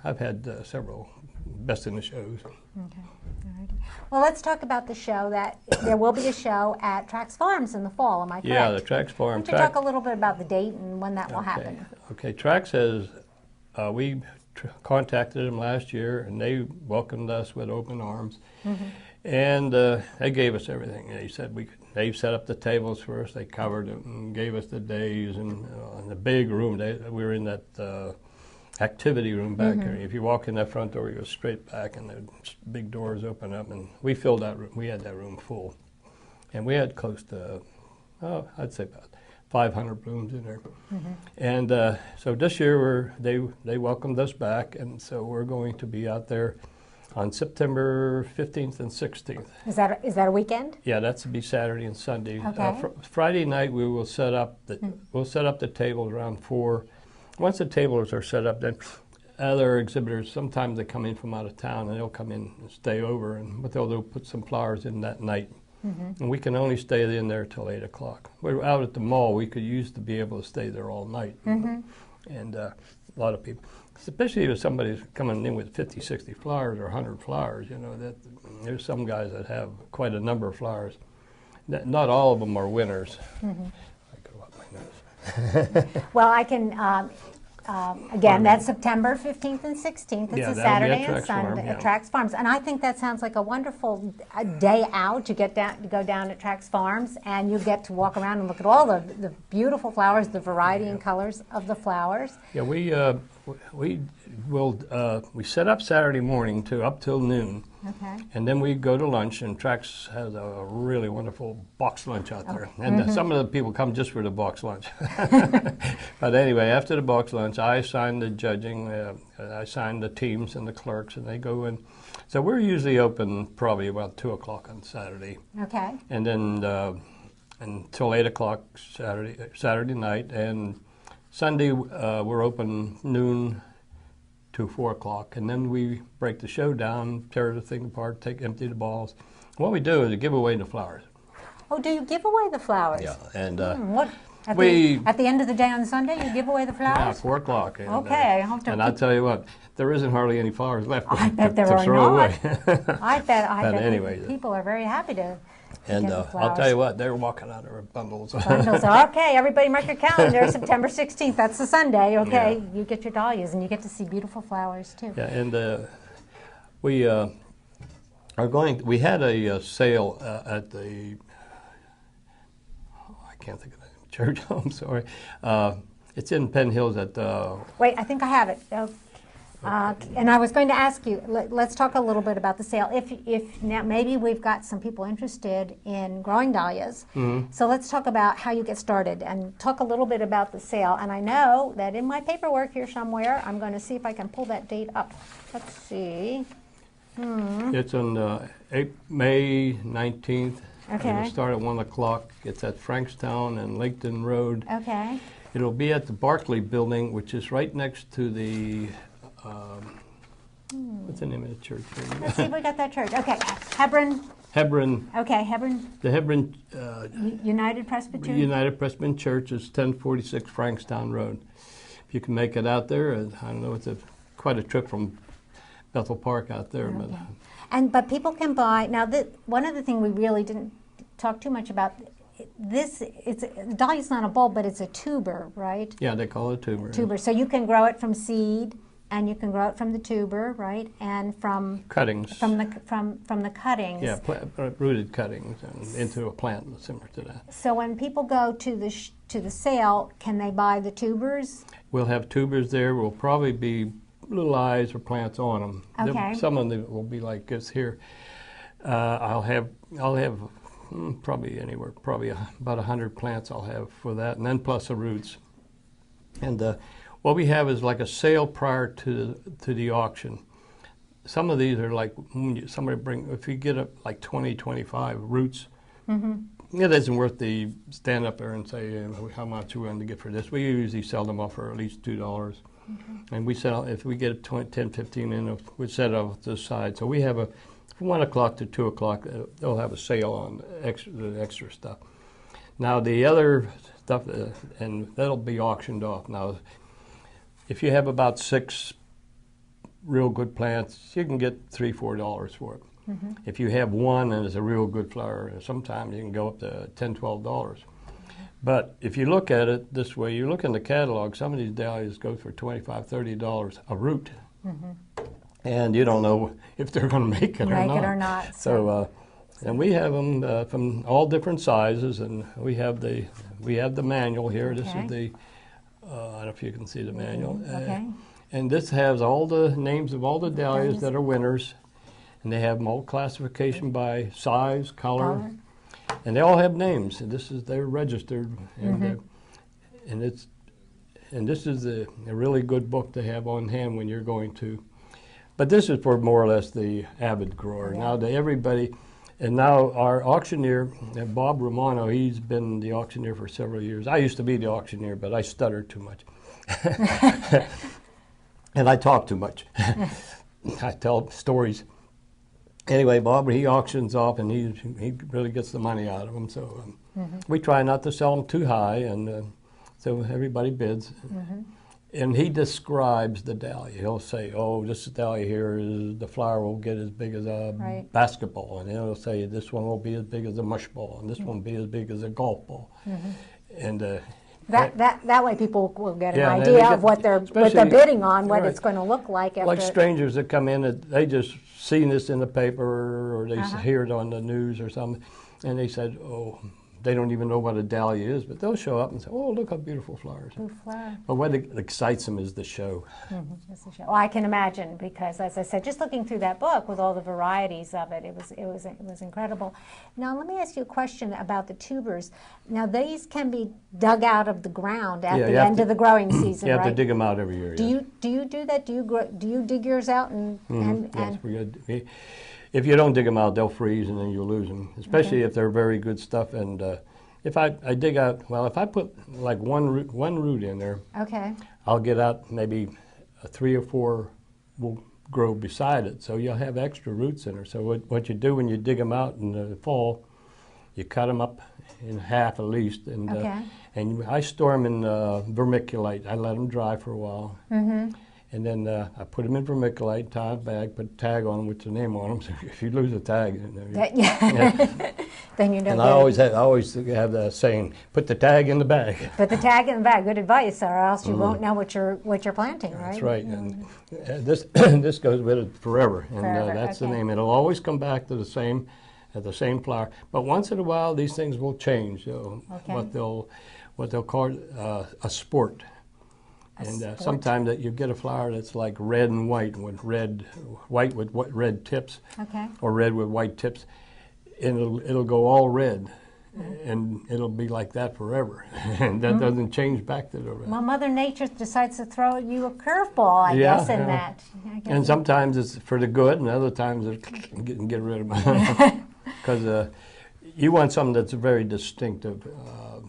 I've had several best in the shows. Okay. All right. Well, let's talk about the show. There will be a show at Trax Farms in the fall. Am I correct? Yeah, the Trax Farm. Why don't you talk a little bit about the date and when that will happen? Okay. Trax has we contacted them last year, and they welcomed us with open arms. And they gave us everything. They said they set up the tables for us. They covered it and gave us the days. And in the big room, we were in that activity room back there. If you walk in that front door, you go straight back, and the big doors open up. And we filled that room. We had that room full. And we had close to, I'd say about 500 blooms in there. And so this year they welcomed us back, and so we're going to be out there on September 15th and 16th. Is that a weekend? Yeah, that's to be Saturday and Sunday. Okay. Friday night we will set up the tables around 4. Once the tables are set up, then other exhibitors, sometimes they come in from out of town and they'll come in and stay over, and what they'll do, put some flowers in that night. And we can only stay in there till 8 o'clock. We're out at the mall. We could use to be able to stay there all night. And a lot of people, especially if somebody's coming in with 50, 60 flowers or 100 flowers, you know, that there's some guys that have quite a number of flowers. Not all of them are winners. I go up my nose. Well, I can, again, that's September 15th and 16th. It's Yeah, a that'll be Saturday at and Trax Farm, Sunday yeah. at Trax Farms. And I think that sounds like a wonderful day out to go down at Trax Farms, and you get to walk around and look at all the beautiful flowers, the variety and colors of the flowers. Yeah, we set up Saturday morning up till noon. Okay. And then we go to lunch, and Trax has a really wonderful box lunch out there. And some of the people come just for the box lunch. But anyway, after the box lunch, I assign the judging, I assign the teams and the clerks, and they go in. So we're usually open probably about 2 o'clock on Saturday. Okay. And then until 8 o'clock Saturday night. And Sunday, we're open noon to 4 o'clock, and then we break the show down, tear the thing apart, empty the balls. What we do is we give away the flowers. Oh, do you give away the flowers? Yeah, and What? At the end of the day on Sunday, you give away the yeah, flowers? 4 o'clock. And, Okay, I hope to and I'll tell you what, there isn't hardly any flowers left I bet to there are throw not. away. I bet anyway, people are very happy to And get the I'll flowers. tell you what, they're walking out of bundles. Bundles. Okay, everybody mark your calendar, September 16th, that's the Sunday, okay? Yeah. You get your dahlias, and you get to see beautiful flowers, too. Yeah, and we had a sale at the, I can't think of the church, I'm sorry. It's in Penn Hills at Wait, I think I have it. And I was going to ask you, let's talk a little bit about the sale. If now maybe we've got some people interested in growing dahlias. So let's talk about how you get started and talk a little bit about the sale. And I know that in my paperwork here somewhere, I'm going to see if I can pull that date up. Let's see. It's on May 19th. Okay. It'll start at 1 o'clock. It's at Frankstown and Laketon Road. Okay. It'll be at the Barclay Building, which is right next to the, what's the name of the church? Let's see if we got that church. Okay, Hebron. Hebron. Okay, Hebron The Hebron United Presbyterian. United Presbyterian Church is 1046 Frankstown Road. If you can make it out there, I don't know, it's quite a trip from Bethel Park out there. Okay. But people can buy now. One other thing we really didn't talk too much about. Dahlia's not a bulb, but it's a tuber, right? Yeah, they call it tuber. Tuber. So you can grow it from seed, and you can grow it from the tuber, right? And from Cuttings. from the cuttings. Yeah, rooted cuttings and into a plant similar to that. So when people go to the sale, can they buy the tubers? We'll have tubers there. Will probably be little eyes or plants on them. Okay. Some of them will be like this here. I'll have probably about 100 plants I'll have for that, and then plus the roots. And what we have is like a sale prior to the auction. Some of these are like if you get up like 20, 25 roots, it isn't worth the stand up there and say how much we're going to get for this. We usually sell them off for at least $2. And we sell, if we get 10, 15 in, we set it off to the side. So we have from 1 o'clock to 2 o'clock, they'll have a sale on the extra stuff. Now the other stuff, and that'll be auctioned off. Now, if you have about 6 real good plants, you can get $3, $4 for it. If you have one and it's a real good flower, sometimes you can go up to $10, $12. But if you look at it this way, you look in the catalog, some of these dahlias go for $25, $30 a root. And you don't know if they're going to make it or not. So, and we have them from all different sizes, and we have the manual here. This is the, I don't know if you can see the manual. Okay. And this has all the names of all the dahlias that are winners, and they have them all classification by size, color. And they all have names, and they're registered. And and this is a really good book to have on hand when you're going to. But this is for more or less the avid grower. Yeah. Now to everybody, and now our auctioneer, Bob Romano, he's been the auctioneer for several years. I used to be the auctioneer, but I stuttered too much. And I talk too much. I tell stories. Anyway, Bob, he auctions off, and he really gets the money out of them. So we try not to sell them too high, and so everybody bids. And he describes the dahlia. He'll say, "Oh, this dahlia here the flower will get as big as a basketball," and he'll say, "This one will be as big as a mush ball, and this one will be as big as a golf ball." And that way people will get an Yeah, and idea they of what they're especially- bidding on, what right. it's going to look like after. like strangers that come in, they just seen this in the paper or they hear it on the news or something, and they said, "Oh." They don't even know what a dahlia is, but they'll show up and say, "Oh, look how beautiful flowers." Blue flower. But what excites them is the show. Just a show. Well, I can imagine, because as I said, just looking through that book with all the varieties of it, it was incredible. Now let me ask you a question about the tubers. Now these can be dug out of the ground at Yeah, the you have end to- of the growing season, You have right? to dig them out every year. do yeah. you do that? Do you dig yours out and Yes, we got. If you don't dig them out, they'll freeze and then you'll lose them. Especially if they're very good stuff. And if I dig out, well, if I put like one root in there, okay. I'll get out maybe 3 or 4 will grow beside it. So you'll have extra roots in there. So what you do when you dig them out in the fall, you cut them up in half at least, and I store them in vermiculite. I let them dry for a while. And then I put them in vermiculite, tie a bag, put a tag on them with the name on them. So if you lose a tag, Then you know. And I always have that saying, "Put the tag in the bag." Put the tag in the bag. Good advice, or else you won't know what you're planting, right? That's right. And this goes with it forever, and Forever, that's the okay. name. It'll always come back to the same flower. But once in a while, these things will change. What they'll call a sport. And sport. sometimes that you get a flower that's like red and white with white with red tips, Okay. or red with white tips, and it'll go all red, and it'll be like that forever, and that doesn't change back to the red. Well, Mother Nature decides to throw you a curveball, I Yeah, guess, in yeah. that. I guess And sometimes it's for the good, and other times it's get rid of them. Because you want something that's very distinctive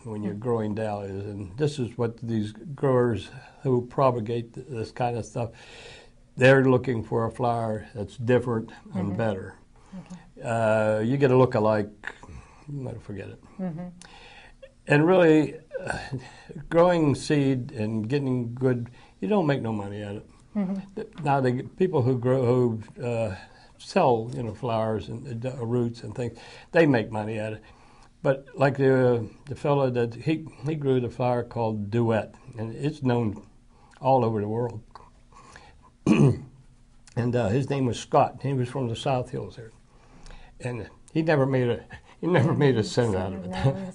when you're growing dahlias, and this is what these growers who propagate this kind of stuff, they're looking for a flower that's different and better. You get a look-alike, you might forget it. And really, growing seed and getting good, you don't make no money at it. Now, the people who sell flowers and roots and things, they make money at it. But like the fellow that he grew the flower called Duet, and it's known all over the world. And his name was Scott. He was from the South Hills there, and he never made a cent out of it. Yeah,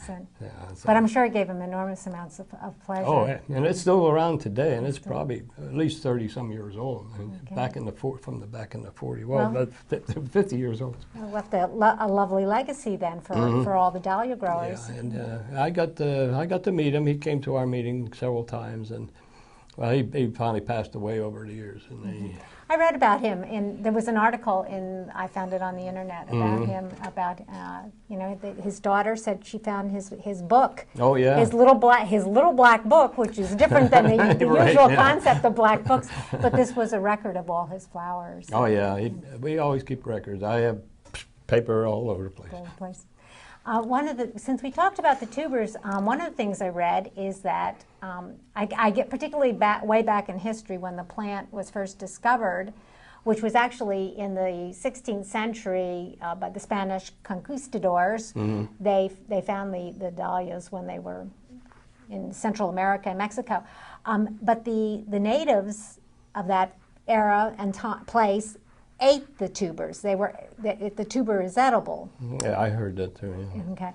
so- But I'm sure it gave him enormous amounts of pleasure. Oh, yeah. And it's still around today, and it's probably at least 30-some years old. And back in the 40s, well, Well- 50 years old. Left a lovely legacy then for all the dahlia growers. Yeah, and I got to meet him. He came to our meeting several times, and well, he finally passed away over the years. And I read about him, and there was an article I found it on the internet about him, about his daughter said she found his book. Oh, yeah. His little black book, which is different than the Right, usual yeah. concept of black books, but this was a record of all his flowers. Oh yeah, we always keep records. I have paper all over the place. All over the place. Since we talked about the tubers, one of the things I read is that I get particularly way back in history when the plant was first discovered, which was actually in the 16th century by the Spanish conquistadors. They found the dahlias when they were in Central America and Mexico. But the natives of that era and place ate the tubers. The tuber is edible. Yeah, I heard that too. Yeah. Okay.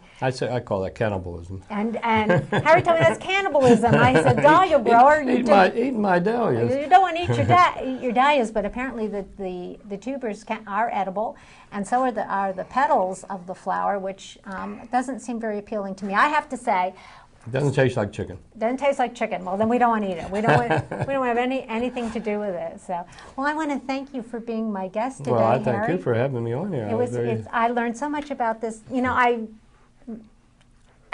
I call that cannibalism. And Harry told me that's cannibalism. I said, dahlia grower, Eat my dahlias. you don't want to eat your dahlias, but apparently the tubers are edible, and so are the petals of the flower, which doesn't seem very appealing to me. I have to say, Doesn't taste like chicken. Doesn't taste like chicken. Well, then we don't want to eat it. We don't have anything to do with it. So, well, I want to thank you for being my guest today, Well, I Harry. thank you for having me on here. I learned so much about this. You know, I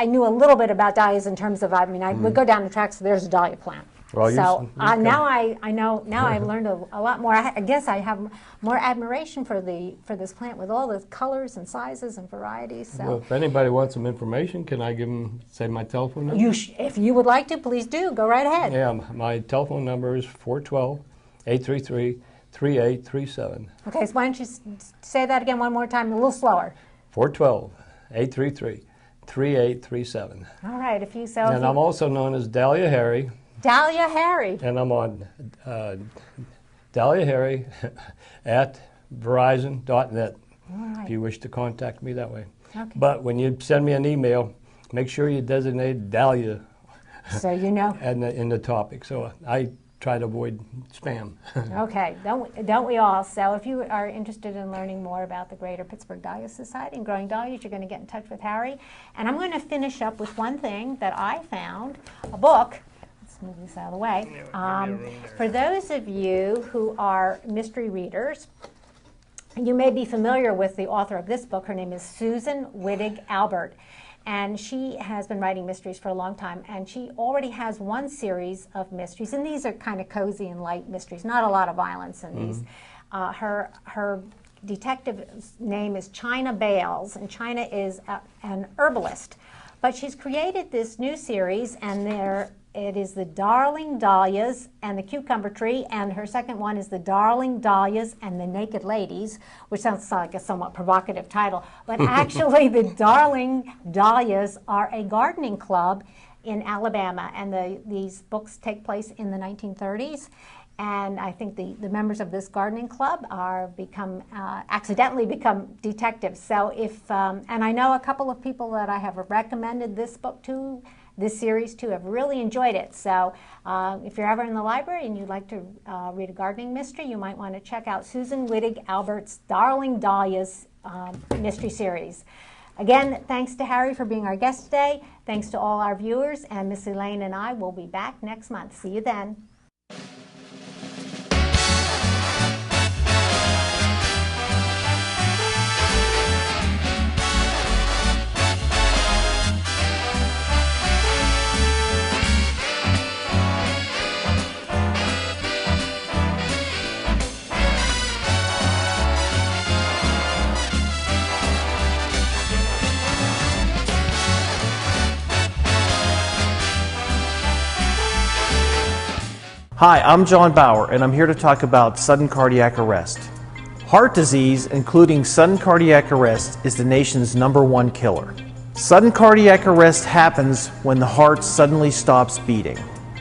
knew a little bit about dahlias in terms of, I mean, I would go down the track, so there's a dahlia plant. Well, so now I know, now I've learned a lot more. I guess I have more admiration for this plant with all the colors and sizes and varieties. So, well, if anybody wants some information, can I give them, say, my telephone number? If you would like to, please do. Go right ahead. Yeah, my telephone number is 412-833-3837. Okay, so why don't you say that again one more time, a little slower. 412-833-3837. All right, And I'm also known as Dahlia Harry. Dahlia Harry. And I'm on Dahlia Harry at Verizon.net. Right. If you wish to contact me that way. Okay. But when you send me an email, make sure you designate Dahlia So you know. in the topic. So I try to avoid spam. Okay, don't we all? So if you are interested in learning more about the Greater Pittsburgh Dahlia Society and growing dahlias, you're going to get in touch with Harry. And I'm going to finish up with one thing that I found, a book. Let's move this out of the way. For those of you who are mystery readers, you may be familiar with the author of this book. Her name is Susan Wittig Albert. And she has been writing mysteries for a long time, and she already has one series of mysteries, and these are kind of cozy and light mysteries, not a lot of violence in these. Her detective's name is China Bales, and China is an herbalist. But she's created this new series, and it is the Darling Dahlias and the Cucumber Tree, and her second one is the Darling Dahlias and the Naked Ladies, which sounds like a somewhat provocative title. But actually, the Darling Dahlias are a gardening club in Alabama, and these books take place in the 1930s. And I think the members of this gardening club accidentally become detectives. So and I know a couple of people that I have recommended this book to, this series to, have really enjoyed it. So if you're ever in the library and you'd like to read a gardening mystery, you might want to check out Susan Wittig Albert's Darling Dahlias mystery series. Again, thanks to Harry for being our guest today. Thanks to all our viewers, and Miss Elaine and I will be back next month. See you then. Hi, I'm John Bauer, and I'm here to talk about sudden cardiac arrest. Heart disease, including sudden cardiac arrest, is the nation's #1 killer. Sudden cardiac arrest happens when the heart suddenly stops beating.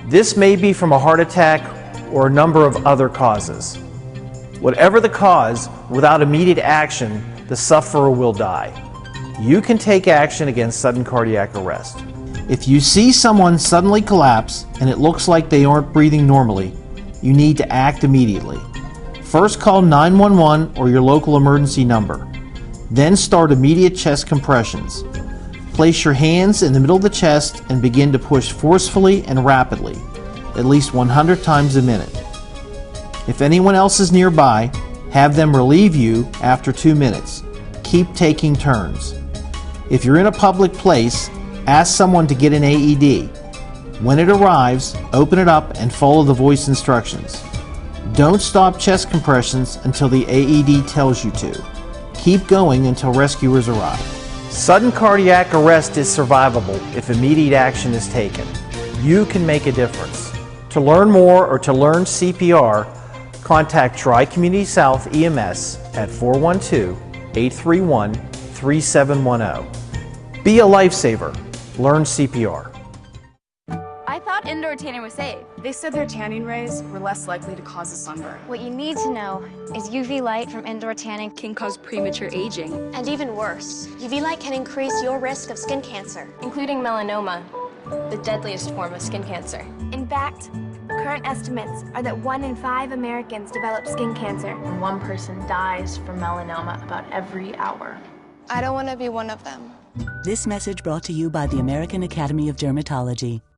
This may be from a heart attack or a number of other causes. Whatever the cause, without immediate action, the sufferer will die. You can take action against sudden cardiac arrest. If you see someone suddenly collapse and it looks like they aren't breathing normally, you need to act immediately. First call 911 or your local emergency number. Then start immediate chest compressions. Place your hands in the middle of the chest and begin to push forcefully and rapidly, at least 100 times a minute. If anyone else is nearby, have them relieve you after 2 minutes. Keep taking turns. If you're in a public place, ask someone to get an AED. When it arrives, open it up and follow the voice instructions. Don't stop chest compressions until the AED tells you to. Keep going until rescuers arrive. Sudden cardiac arrest is survivable if immediate action is taken. You can make a difference. To learn more or to learn CPR, contact Tri-Community South EMS at 412-831-3710. Be a lifesaver. Learn CPR. I thought indoor tanning was safe. They said their tanning rays were less likely to cause a sunburn. What you need to know is UV light from indoor tanning Can cause premature aging, And even worse, UV light can increase your risk of skin cancer. including melanoma, the deadliest form of skin cancer. In fact, current estimates are that 1 in 5 Americans develop skin cancer. and 1 person dies from melanoma about every hour. I don't want to be one of them. This message brought to you by the American Academy of Dermatology.